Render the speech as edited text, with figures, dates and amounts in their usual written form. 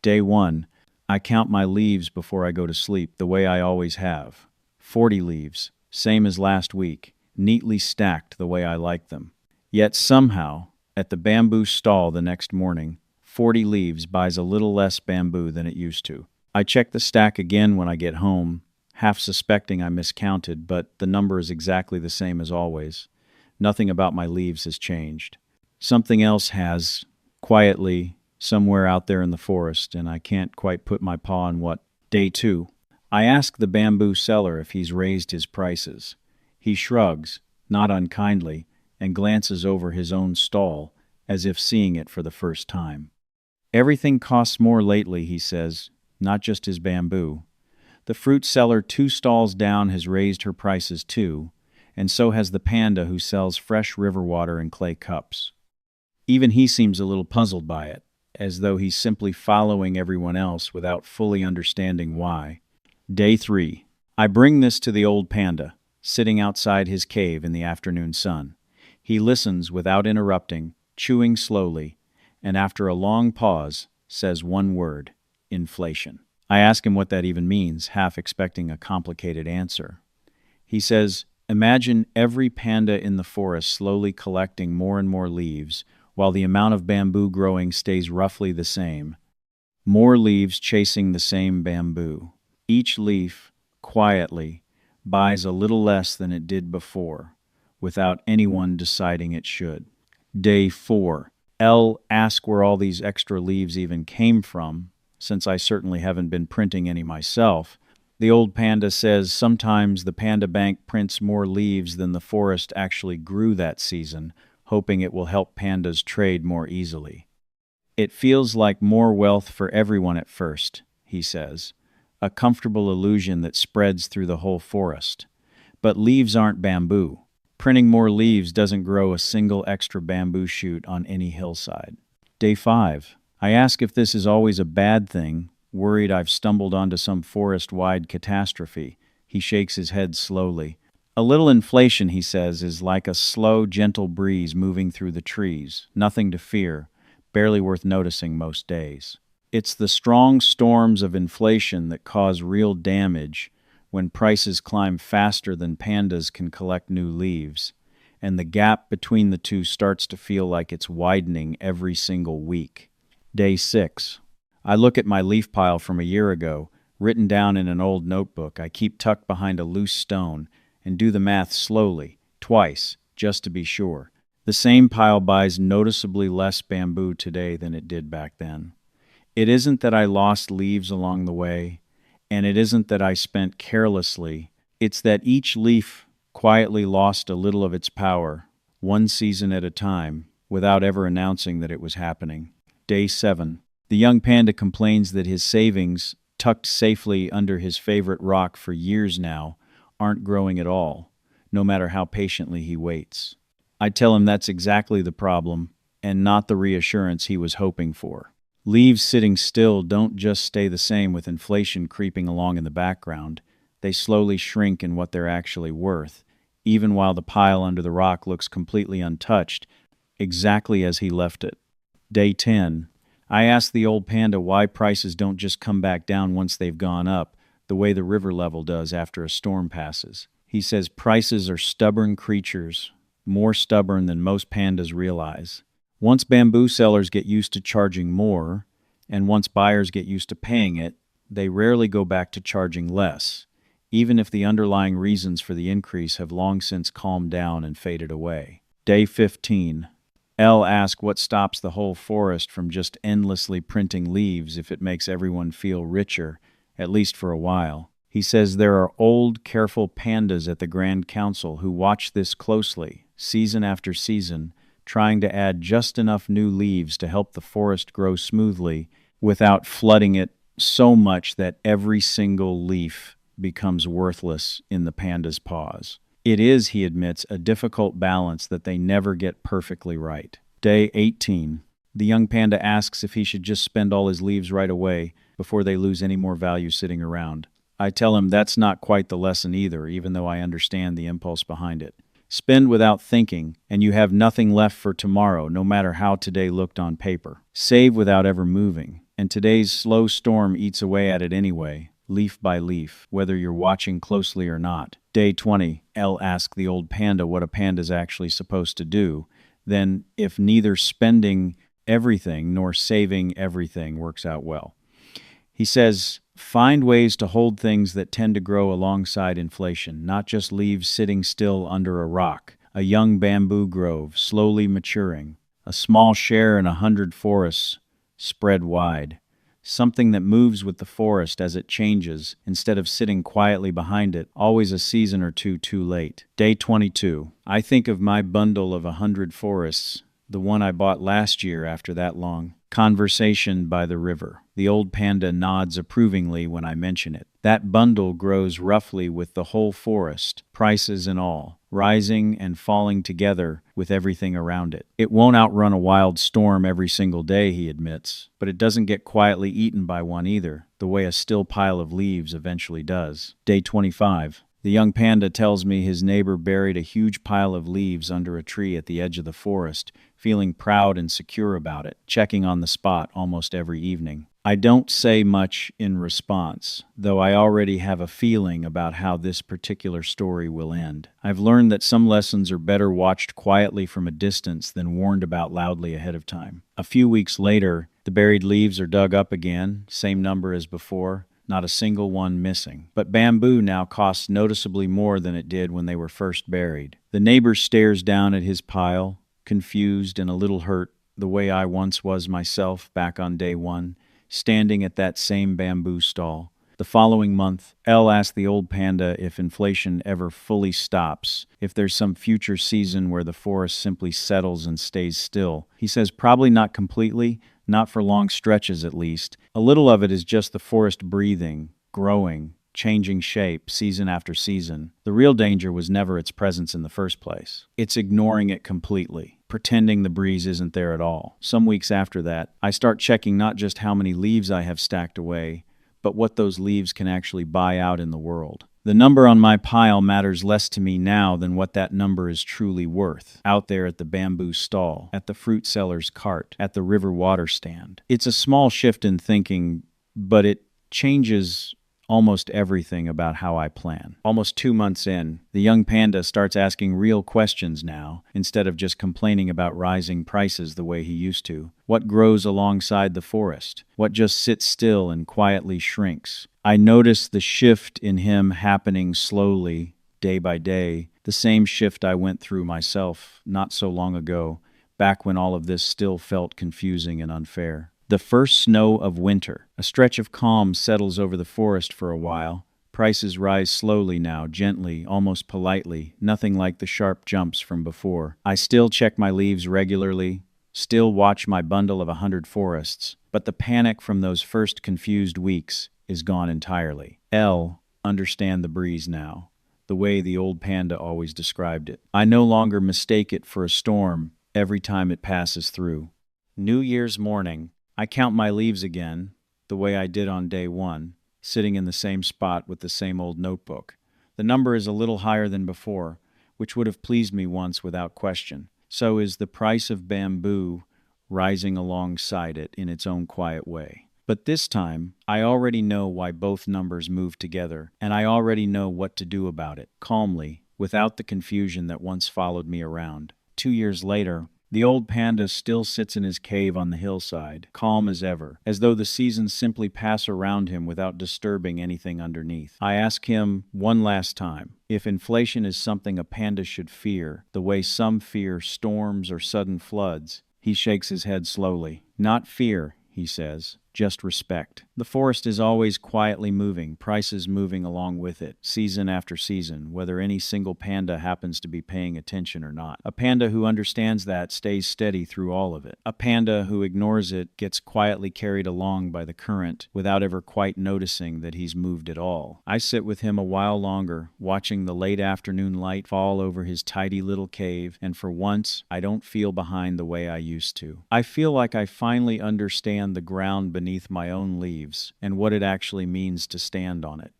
Day 1. I count my leaves before I go to sleep, the way I always have. 40 leaves, same as last week, neatly stacked the way I like them. Yet somehow, at the bamboo stall the next morning, 40 leaves buys a little less bamboo than it used to. I check the stack again when I get home, half suspecting I miscounted, but the number is exactly the same as always. Nothing about my leaves has changed. Something else has, quietly, somewhere out there in the forest, and I can't quite put my paw on what. Day 2. I ask the bamboo seller if he's raised his prices. He shrugs, not unkindly, and glances over his own stall, as if seeing it for the first time. Everything costs more lately, he says, not just his bamboo. The fruit seller 2 stalls down has raised her prices too, and so has the panda who sells fresh river water in clay cups. Even he seems a little puzzled by it, as though he's simply following everyone else without fully understanding why. Day 3. I bring this to the old panda, sitting outside his cave in the afternoon sun. He listens without interrupting, chewing slowly, and after a long pause, says one word: inflation. I ask him what that even means, half expecting a complicated answer. He says, imagine every panda in the forest slowly collecting more and more leaves, while the amount of bamboo growing stays roughly the same. More leaves chasing the same bamboo. Each leaf, quietly, buys a little less than it did before, without anyone deciding it should. Day 4. L asks where all these extra leaves even came from, since I certainly haven't been printing any myself. The old panda says sometimes the panda bank prints more leaves than the forest actually grew that season, hoping it will help pandas trade more easily. It feels like more wealth for everyone at first, he says, a comfortable illusion that spreads through the whole forest. But leaves aren't bamboo. Printing more leaves doesn't grow a single extra bamboo shoot on any hillside. Day 5. I ask if this is always a bad thing, worried I've stumbled onto some forest-wide catastrophe. He shakes his head slowly. A little inflation, he says, is like a slow, gentle breeze moving through the trees. Nothing to fear, barely worth noticing most days. It's the strong storms of inflation that cause real damage when prices climb faster than pandas can collect new leaves, and the gap between the two starts to feel like it's widening every single week. Day 6. I look at my leaf pile from a year ago, written down in an old notebook I keep tucked behind a loose stone, and do the math slowly, twice, just to be sure. The same pile buys noticeably less bamboo today than it did back then. It isn't that I lost leaves along the way, and it isn't that I spent carelessly. It's that each leaf quietly lost a little of its power, one season at a time, without ever announcing that it was happening. Day 7. The young panda complains that his savings, tucked safely under his favorite rock for years now, aren't growing at all, no matter how patiently he waits. I tell him that's exactly the problem, and not the reassurance he was hoping for. Leaves sitting still don't just stay the same with inflation creeping along in the background. They slowly shrink in what they're actually worth, even while the pile under the rock looks completely untouched, exactly as he left it. Day 10. I ask the old panda why prices don't just come back down once they've gone up, the way the river level does after a storm passes. He says prices are stubborn creatures, more stubborn than most pandas realize. Once bamboo sellers get used to charging more, and once buyers get used to paying it, they rarely go back to charging less, even if the underlying reasons for the increase have long since calmed down and faded away. Day 15. L asks what stops the whole forest from just endlessly printing leaves if it makes everyone feel richer, at least for a while. He says there are old, careful pandas at the Grand Council who watch this closely, season after season, trying to add just enough new leaves to help the forest grow smoothly without flooding it so much that every single leaf becomes worthless in the panda's paws. It is, he admits, a difficult balance that they never get perfectly right. Day 18. The young panda asks if he should just spend all his leaves right away before they lose any more value sitting around. I tell him that's not quite the lesson either, even though I understand the impulse behind it. Spend without thinking, and you have nothing left for tomorrow, no matter how today looked on paper. Save without ever moving, And today's slow storm eats away at it anyway, leaf by leaf, whether you're watching closely or not. Day 20, Elle asked the old panda what a panda's actually supposed to do. Then, if neither spending everything nor saving everything works out well. He says, find ways to hold things that tend to grow alongside inflation, not just leaves sitting still under a rock, a young bamboo grove slowly maturing, a small share in 100 forests spread wide, something that moves with the forest as it changes instead of sitting quietly behind it, always a season or two too late. Day 22. I think of my bundle of 100 forests, the one I bought last year after that long conversation by the river. The old panda nods approvingly when I mention it. That bundle grows roughly with the whole forest, prices and all, rising and falling together with everything around it. It won't outrun a wild storm every single day, he admits, but it doesn't get quietly eaten by one either, the way a still pile of leaves eventually does. Day 25. The young panda tells me his neighbor buried a huge pile of leaves under a tree at the edge of the forest, feeling proud and secure about it, checking on the spot almost every evening. I don't say much in response, though I already have a feeling about how this particular story will end. I've learned that some lessons are better watched quietly from a distance than warned about loudly ahead of time. A few weeks later, the buried leaves are dug up again, same number as before. Not a single one missing. But bamboo now costs noticeably more than it did when they were first buried. The neighbor stares down at his pile, confused and a little hurt, the way I once was myself back on day 1, standing at that same bamboo stall. The following month, Elle asked the old panda if inflation ever fully stops, if there's some future season where the forest simply settles and stays still. He says probably not completely, not for long stretches at least. A little of it is just the forest breathing, growing, changing shape season after season. The real danger was never its presence in the first place. It's ignoring it completely, pretending the breeze isn't there at all. Some weeks after that, I start checking not just how many leaves I have stacked away, but what those leaves can actually buy out in the world. The number on my pile matters less to me now than what that number is truly worth, out there at the bamboo stall, at the fruit seller's cart, at the river water stand. It's a small shift in thinking, but it changes almost everything about how I plan. Almost 2 months in, the young panda starts asking real questions now, instead of just complaining about rising prices the way he used to. What grows alongside the forest? What just sits still and quietly shrinks? I notice the shift in him happening slowly, day by day, the same shift I went through myself not so long ago, back when all of this still felt confusing and unfair. The first snow of winter. A stretch of calm settles over the forest for a while. Prices rise slowly now, gently, almost politely, nothing like the sharp jumps from before. I still check my leaves regularly, still watch my bundle of 100 forests, but the panic from those first confused weeks is gone entirely. Elle understand the breeze now, the way the old panda always described it. I no longer mistake it for a storm every time it passes through. New Year's morning, I count my leaves again, the way I did on day 1, sitting in the same spot with the same old notebook. The number is a little higher than before, which would have pleased me once without question. So is the price of bamboo rising alongside it in its own quiet way. But this time, I already know why both numbers move together, and I already know what to do about it, calmly, without the confusion that once followed me around. 2 years later, the old panda still sits in his cave on the hillside, calm as ever, as though the seasons simply pass around him without disturbing anything underneath. I ask him one last time, if inflation is something a panda should fear, the way some fear storms or sudden floods. He shakes his head slowly. Not fear, he says, just respect. The forest is always quietly moving, prices moving along with it, season after season, whether any single panda happens to be paying attention or not. A panda who understands that stays steady through all of it. A panda who ignores it gets quietly carried along by the current without ever quite noticing that he's moved at all. I sit with him a while longer, watching the late afternoon light fall over his tidy little cave, and for once, I don't feel behind the way I used to. I feel like I finally understand the ground beneath my own leaves and what it actually means to stand on it.